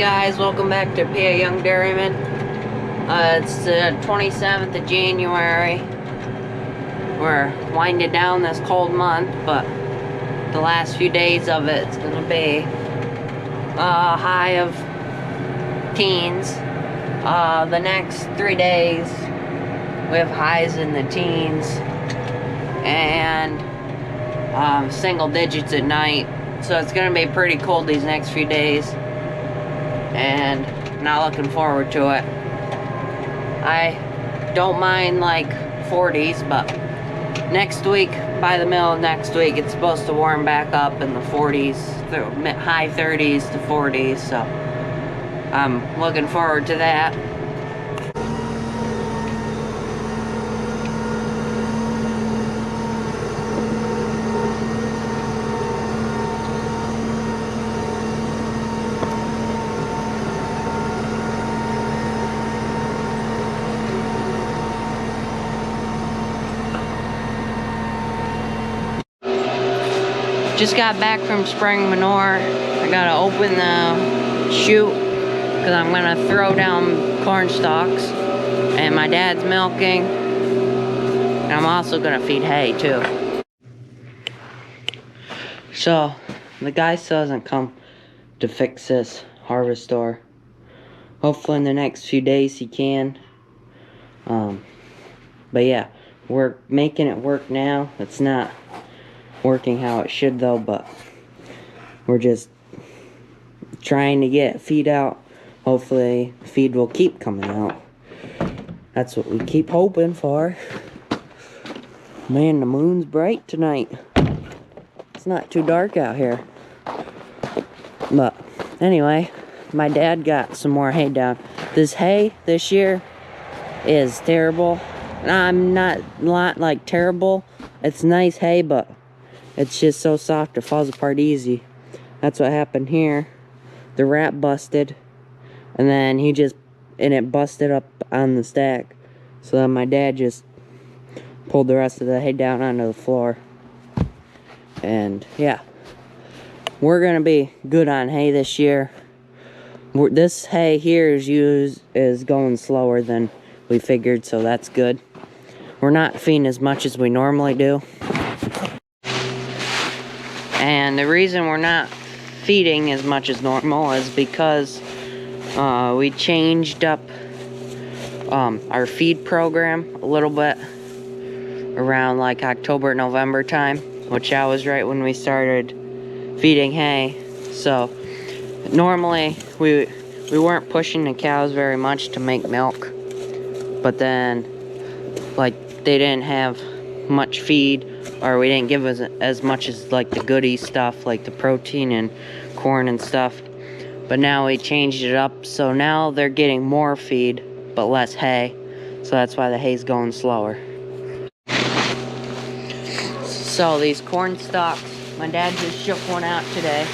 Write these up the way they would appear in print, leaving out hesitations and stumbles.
guys, welcome back to Be a Young Dairyman. It's the 27th of January. We're winding down this cold month, but the last few days of it's gonna be a high of teens. The next 3 days we have highs in the teens and single digits at night. So it's gonna be pretty cold these next few days, and not looking forward to it. I don't mind like 40s, but next week, by the middle of next week, it's supposed to warm back up in the 40s, high 30s to 40s, so I'm looking forward to that. Just got back from spraying manure. I gotta open the chute because I'm gonna throw down corn stalks, and my dad's milking, and I'm also gonna feed hay too. So the guy still hasn't come to fix this harvestor. Hopefully in the next few days he can. But yeah, we're making it work now. It's not working how it should though, but we're just trying to get feed out. Hopefully feed will keep coming out. That's what we keep hoping for. Man, the moon's bright tonight. It's not too dark out here. But anyway, my dad got some more hay down. This hay this year is terrible. I'm not like terrible. It's nice hay, but it's just so soft it falls apart easy. That's what happened here. The rat busted, and then it busted up on the stack. So then my dad just pulled the rest of the hay down onto the floor. And yeah, we're gonna be good on hay this year. This hay here is going slower than we figured, so that's good. We're not feeding as much as we normally do. And the reason we're not feeding as much as normal is because we changed up our feed program a little bit around like October, November time, which I was right when we started feeding hay. So normally we weren't pushing the cows very much to make milk, but then like they didn't have much feed, or we didn't give us as much as like the goodie stuff, like the protein and corn and stuff. But now we changed it up, so now they're getting more feed but less hay, so that's why the hay's going slower. So these corn stalks, my dad just shook one out today.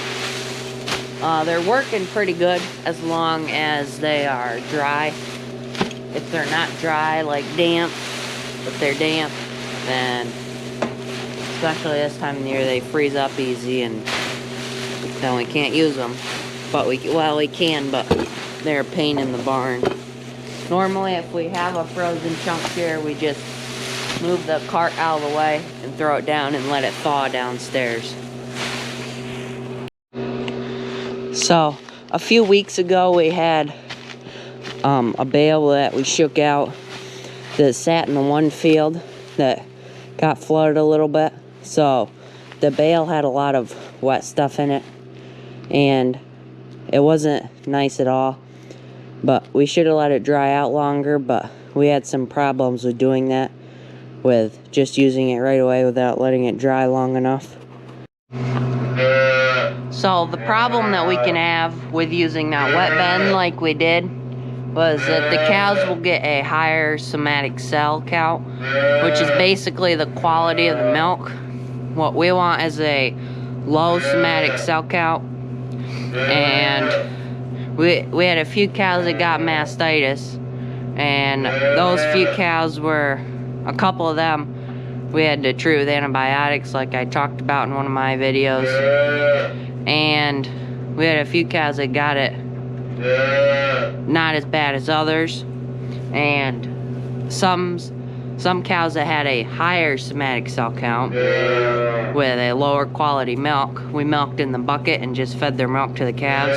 They're working pretty good as long as they are dry. If they're not dry, like damp, if they're damp, then especially this time of the year, they freeze up easy, and then we can't use them. But we can, but they're a pain in the barn. Normally, if we have a frozen chunk here, we just move the cart out of the way and throw it down and let it thaw downstairs. So a few weeks ago, we had a bale that we shook out that sat in the one field that got flooded a little bit. So the bale had a lot of wet stuff in it, and it wasn't nice at all. But we should have let it dry out longer, but we had some problems with doing that, with just using it right away without letting it dry long enough. So the problem that we can have with using that wet bed like we did was that the cows will get a higher somatic cell count, which is basically the quality of the milk. What we want is a low somatic cell count, and we had a few cows that got mastitis, and those few cows were, a couple of them, we had to treat with antibiotics like I talked about in one of my videos, and we had a few cows that got it not as bad as others. And some cows that had a higher somatic cell count with a lower quality milk, we milked in the bucket and just fed their milk to the calves.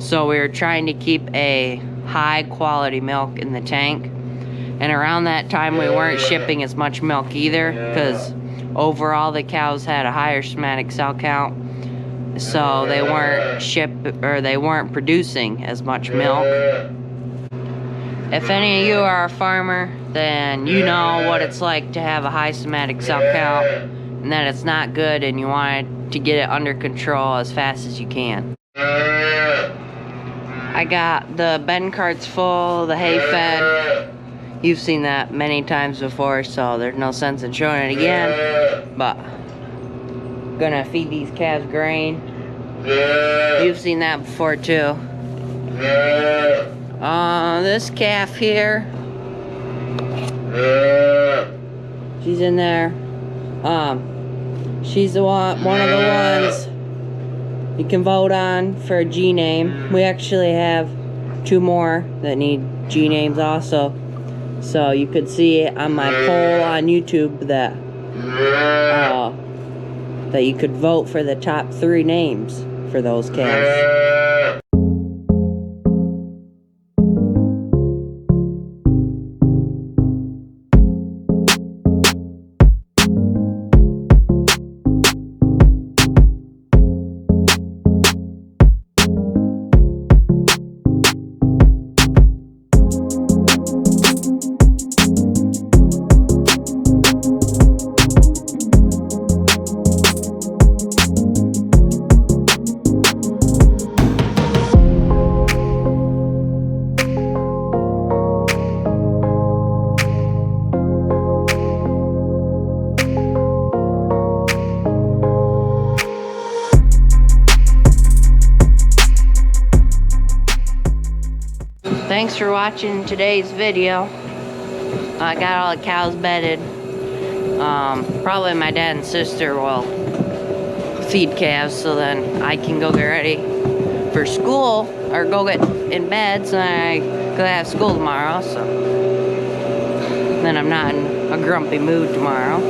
So we were trying to keep a high quality milk in the tank. And around that time we weren't shipping as much milk either, because overall the cows had a higher somatic cell count, so they weren't producing as much milk. If any of you are a farmer, then you know what it's like to have a high somatic cell count and that it's not good, and you want to get it under control as fast as you can. I got the bend carts full, the hay fed. You've seen that many times before, so there's no sense in showing it again. But gonna feed these calves grain. You've seen that before too. This calf here, she's in there. She's one of the ones you can vote on for a G name. We actually have 2 more that need G names also. So you could see on my poll on YouTube that you could vote for the top 3 names for those calves. Thanks for watching today's video. I got all the cows bedded. Probably my dad and sister will feed calves, so then I can go get ready for school, or go get in bed so I could have school tomorrow, so then I'm not in a grumpy mood tomorrow.